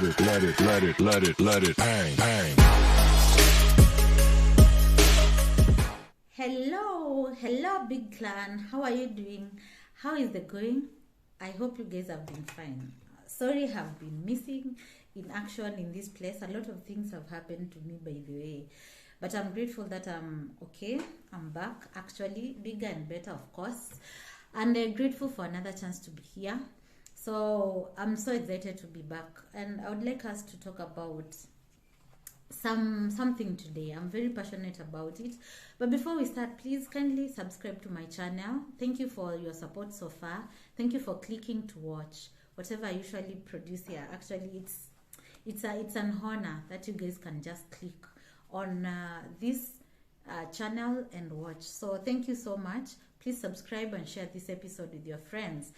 let it bang, bang. Hello, big clan. How are you doing? How is the going? I hope you guys have been fine. Sorry, have been missing in action in this place. A lot of things have happened to me, by the way, but I'm grateful that I'm okay. I'm back, actually, bigger and better, of course, and grateful for another chance to be here. So I'm so excited to be back, and I would like us to talk about something today. I'm very passionate about it, but before we start, please kindly subscribe to my channel. Thank you for your support so far. Thank you for clicking to watch whatever I usually produce here. Actually, it's an honor that you guys can just click on this channel and watch. So thank you so much. Please subscribe and share this episode with your friends.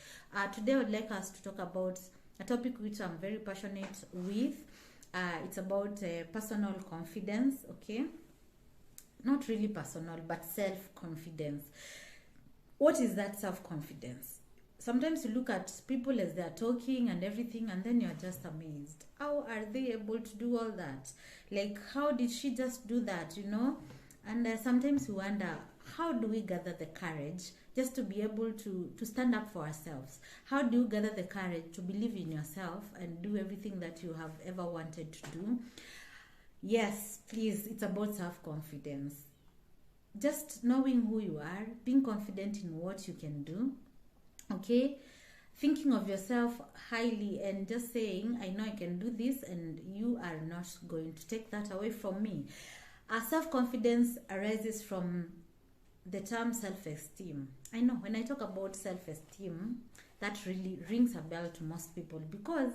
Today I would like us to talk about a topic which I'm very passionate with. It's about personal confidence, okay? Not really personal, but self-confidence. What is that self-confidence? Sometimes you look at people as they're talking and everything, and then you're just amazed. How are they able to do all that? Like, how did she just do that, you know? And sometimes you wonder, how do we gather the courage just to be able to stand up for ourselves? How do you gather the courage to believe in yourself and do everything that you have ever wanted to do? Yes, please, it's about self-confidence. Just knowing who you are, being confident in what you can do, okay? Thinking of yourself highly and just saying, I know I can do this, and you are not going to take that away from me. Our self-confidence arises from the term self-esteem. I know when I talk about self-esteem, that really rings a bell to most people, because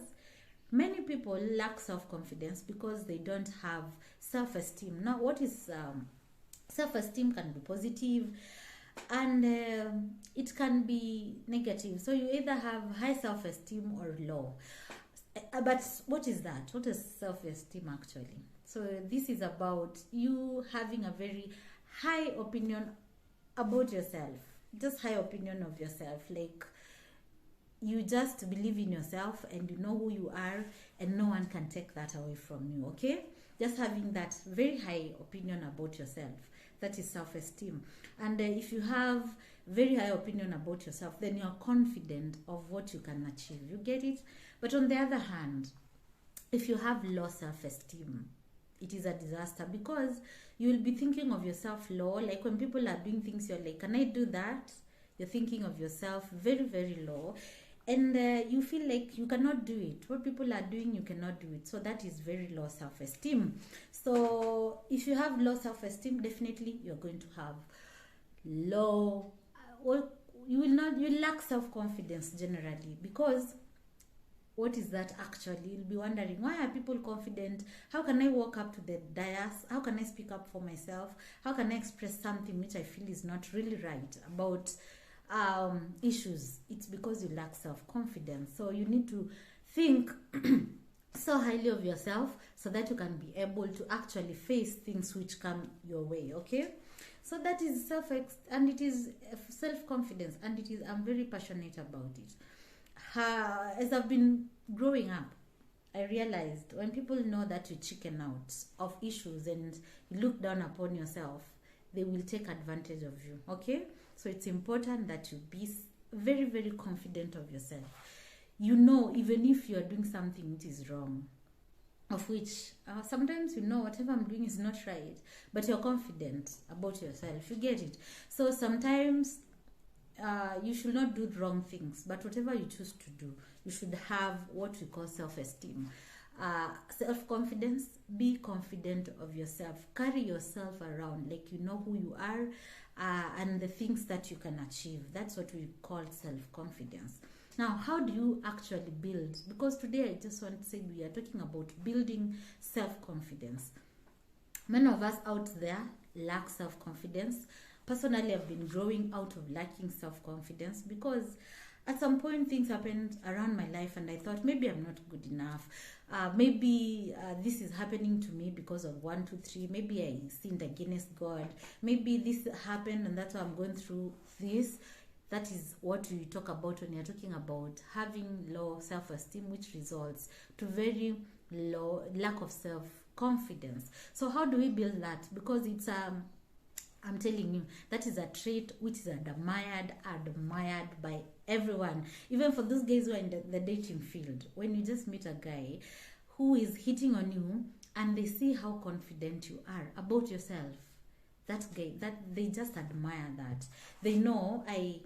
many people lack self-confidence because they don't have self-esteem. Now, what is self-esteem? Can be positive and it can be negative. So you either have high self-esteem or low. But what is that? What is self-esteem actually? So this is about you having a very high opinion about yourself, just high opinion of yourself. Like, you just believe in yourself and you know who you are, and no one can take that away from you, okay? Just having that very high opinion about yourself, that is self-esteem. And if you have very high opinion about yourself, then you're confident of what you can achieve. You get it? But on the other hand, if you have low self-esteem, it is a disaster, because you will be thinking of yourself low. Like, when people are doing things, you're like, can I do that? You're thinking of yourself very, very low, and you feel like you cannot do it. What people are doing, you cannot do it. So that is very low self-esteem. So if you have low self-esteem, definitely you're going to have low, well, you lack self-confidence generally, because what is that actually? You'll be wondering, why are people confident? How can I walk up to the dais? How can I speak up for myself? How can I express something which I feel is not really right about issues? It's because you lack self-confidence. So you need to think so highly of yourself so that you can be able to actually face things which come your way, okay? So that is and it is self-confidence, and it is, I'm very passionate about it. As I've been growing up, I realized when people know that you chicken out of issues and you look down upon yourself, they will take advantage of you, okay? So it's important that you be very, very confident of yourself. You know, even if you're doing something which is wrong, of which sometimes you know whatever I'm doing is not right, but you're confident about yourself. You get it? So sometimes you should not do wrong things, but whatever you choose to do, you should have what we call self-esteem. Self-confidence, be confident of yourself. Carry yourself around like you know who you are and the things that you can achieve. That's what we call self-confidence. Now, how do you actually build? Because today I just want to say we are talking about building self-confidence. Many of us out there lack self-confidence. Personally, I've been growing out of lacking self-confidence, because at some point things happened around my life and I thought maybe I'm not good enough. Maybe this is happening to me because of 1, 2, 3. Maybe I sinned against God. Maybe this happened and that's why I'm going through this. That is what we talk about when you're talking about having low self-esteem, which results to very low lack of self-confidence. So how do we build that? Because it's I'm telling you, that is a trait which is admired by everyone. Even for those guys who are in the dating field, when you just meet a guy who is hitting on you and they see how confident you are about yourself, that guy, that they just admire that. They know I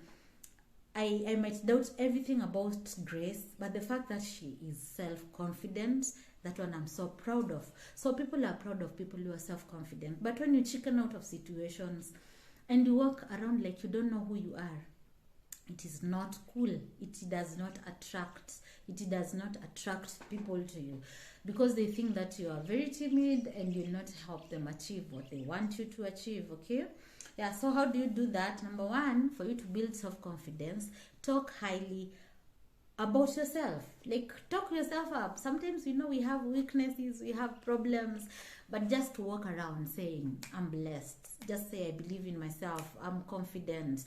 might doubt everything about Grace, but the fact that she is self-confident, that one I'm so proud of. So people are proud of people who are self-confident. But when you chicken out of situations and you walk around like you don't know who you are, it is not cool. It does not attract people to you, because they think that you are very timid and you'll not help them achieve what they want you to achieve. Okay, yeah. So how do you do that? Number one, for you to build self-confidence, talk highly about yourself. Like, talk yourself up. Sometimes, we have weaknesses, we have problems, but just walk around saying, I'm blessed. Just say, I believe in myself, I'm confident,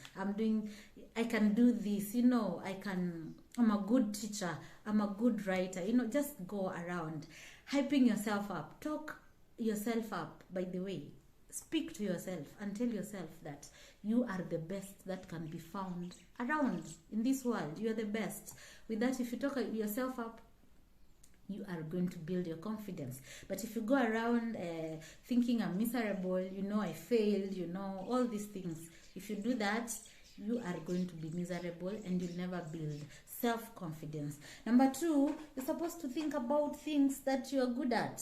I can do this, I'm a good teacher, I'm a good writer. Just go around hyping yourself up. Talk yourself up. By the way, speak to yourself and tell yourself that you are the best that can be found around in this world. You are the best. With that, if you talk yourself up, you are going to build your confidence. But if you go around thinking I'm miserable, I failed, all these things, if you do that, you are going to be miserable and you'll never build self-confidence. Number two, you're supposed to think about things that you are good at.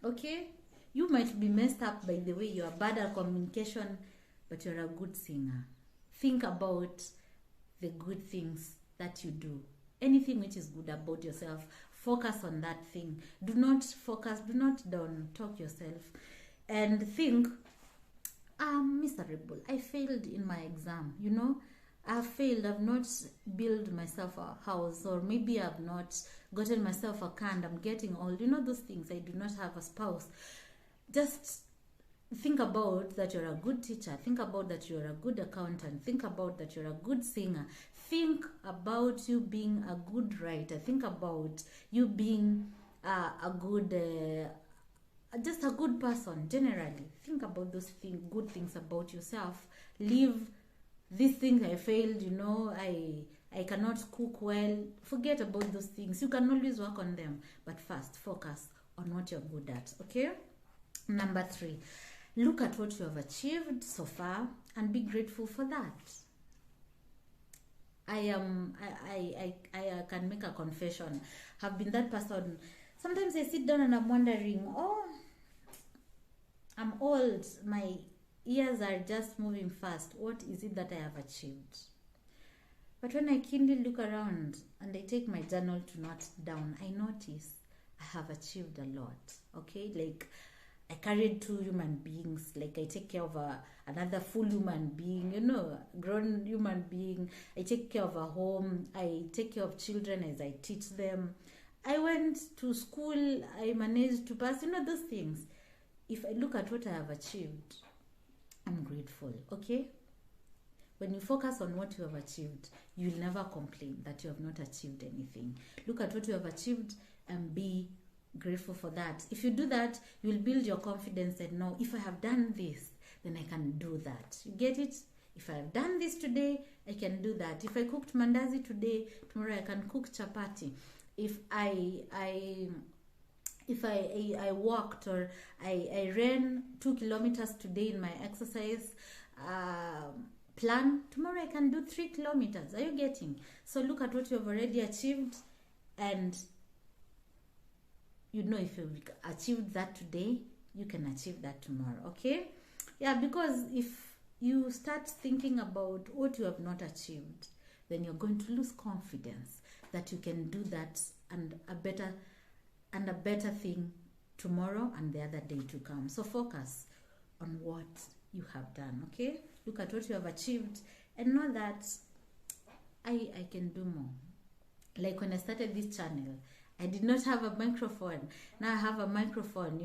Okay? You might be messed up by the way you are bad at communication, but you're a good singer. Think about the good things that you do. Anything which is good about yourself, focus on that thing. Do not down talk yourself and think, I'm miserable. I failed in my exam. I've failed. I've not built myself a house, or maybe I've not gotten myself a car and I'm getting old. Those things. I do not have a spouse. Just think about that you're a good teacher. Think about that you're a good accountant. Think about that you're a good singer. Think about you being a good writer. Think about you being a good, just a good person generally. Think about those good things about yourself. Leave these things. I failed, I cannot cook well. Forget about those things. You can always work on them. But first, focus on what you're good at, okay? Number three, look at what you have achieved so far and be grateful for that. I can make a confession. I've been that person. Sometimes I sit down and I'm wondering, I'm old. My years are just moving fast. What is it that I have achieved? But when I keenly look around and I take my journal to note down, I notice I have achieved a lot. Okay, like I carried 2 human beings. Like I take care of another full human being, grown human being. I take care of a home. I take care of children as I teach them. I went to school. I managed to pass, those things. If I look at what I have achieved, I'm grateful, okay? When you focus on what you have achieved, you'll never complain that you have not achieved anything. Look at what you have achieved and be grateful for that. If you do that, you'll build your confidence and know, if I have done this, then I can do that. You get it? If I have done this today, I can do that. If I cooked mandazi today, tomorrow I can cook chapati. If I walked or I ran 2 kilometers today in my exercise plan, tomorrow I can do 3 kilometers. Are you getting? So look at what you have already achieved, and if you achieved that today, you can achieve that tomorrow, okay? Yeah, because if you start thinking about what you have not achieved, then you're going to lose confidence that you can do that and a better thing tomorrow and the other day to come. So focus on what you have done, okay? Look at what you have achieved and know that I can do more. Like when I started this channel, I did not have a microphone. Now I have a microphone,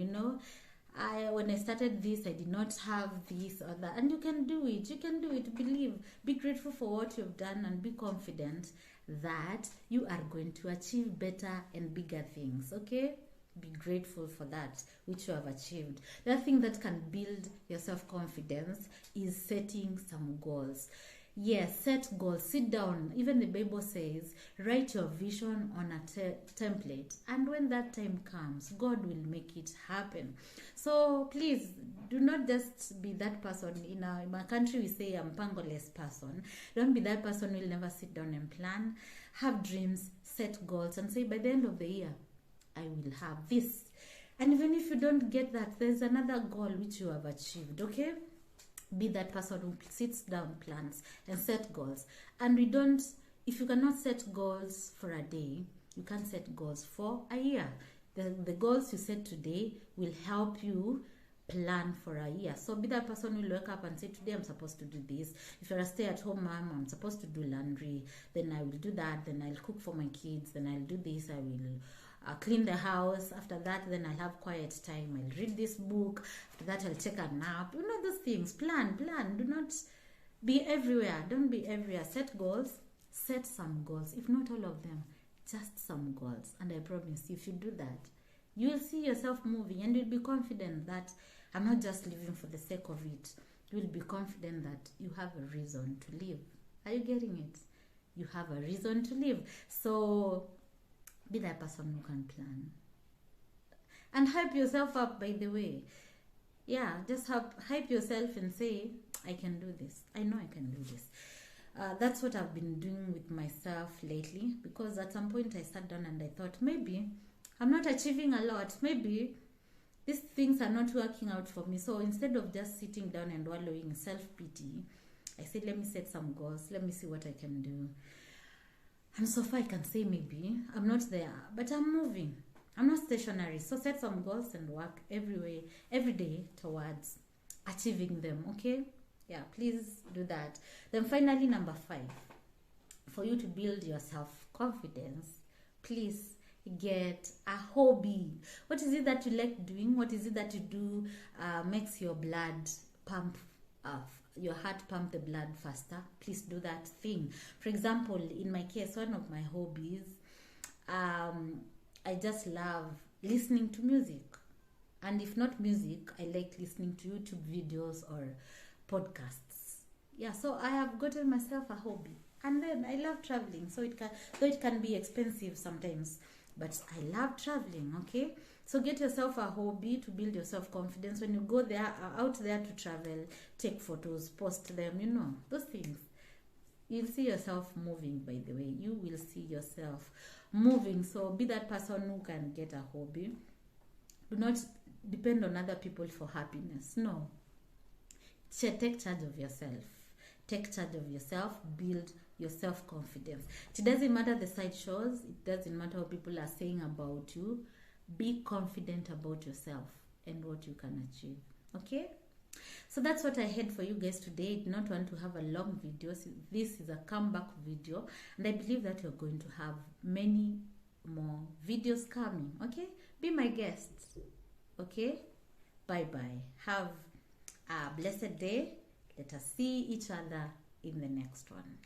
When I started this, I did not have this or that. And you can do it. You can do it. Believe. Be grateful for what you've done and be confident that you are going to achieve better and bigger things. Okay? Be grateful for that which you have achieved. The other thing that can build your self-confidence is setting some goals. Yes, set goals. Sit down. Even the Bible says, write your vision on a template. And when that time comes, God will make it happen. So please, do not just be that person. In my country, we say I'm pangoless person. Don't be that person who will never sit down and plan. Have dreams, set goals, and say, by the end of the year, I will have this. And even if you don't get that, there's another goal which you have achieved, okay? Be that person who sits down, plans, and set goals. And if you cannot set goals for a day, you can set goals for a year. The goals you set today will help you plan for a year. So be that person who will wake up and say, today I'm supposed to do this. If you're a stay-at-home mom, I'm supposed to do laundry. Then I will do that. Then I'll cook for my kids. Then I'll do this. I will clean the house. After that, then I'll have quiet time. I'll read this book. After that, I'll take a nap. You know those things. Plan. Do not be everywhere. Don't be everywhere. Set goals. Set some goals. If not all of them, just some goals. And I promise you, if you do that, you will see yourself moving and you'll be confident that I'm not just living for the sake of it. You will be confident that you have a reason to live. Are you getting it? You have a reason to live. So be that person who can plan. And hype yourself up, by the way. Yeah, just hype yourself and say, I can do this. I know I can do this. That's what I've been doing with myself lately, because at some point I sat down and I thought, maybe I'm not achieving a lot. Maybe these things are not working out for me. So instead of just sitting down and wallowing in self-pity, I said, let me set some goals. Let me see what I can do. And so far I can say maybe I'm not there, but I'm moving. I'm not stationary. So set some goals and work every day towards achieving them, okay? Yeah, please do that. Then finally, number 5, for you to build your self-confidence, please get a hobby. What is it that you like doing? What is it that you do makes your blood pump your heart pump the blood faster? Please do that thing. For example, in my case, one of my hobbies, I just love listening to music. And if not music, I like listening to YouTube videos or podcasts. Yeah, so I have gotten myself a hobby. And then I love traveling. So it can be expensive sometimes, but I love traveling, okay? So get yourself a hobby to build your self-confidence. When you go there, out there to travel, take photos, post them, you know, those things. You'll see yourself moving, by the way. You will see yourself moving. So be that person who can get a hobby. Do not depend on other people for happiness. No. Take charge of yourself. Take charge of yourself. Build your self-confidence. It doesn't matter the side shows. It doesn't matter what people are saying about you. Be confident about yourself and what you can achieve. Okay? So that's what I had for you guys today. I did not want to have a long video. This is a comeback video. And I believe that you're going to have many more videos coming. Okay? Be my guest. Okay? Bye-bye. Have a blessed day. Let us see each other in the next one.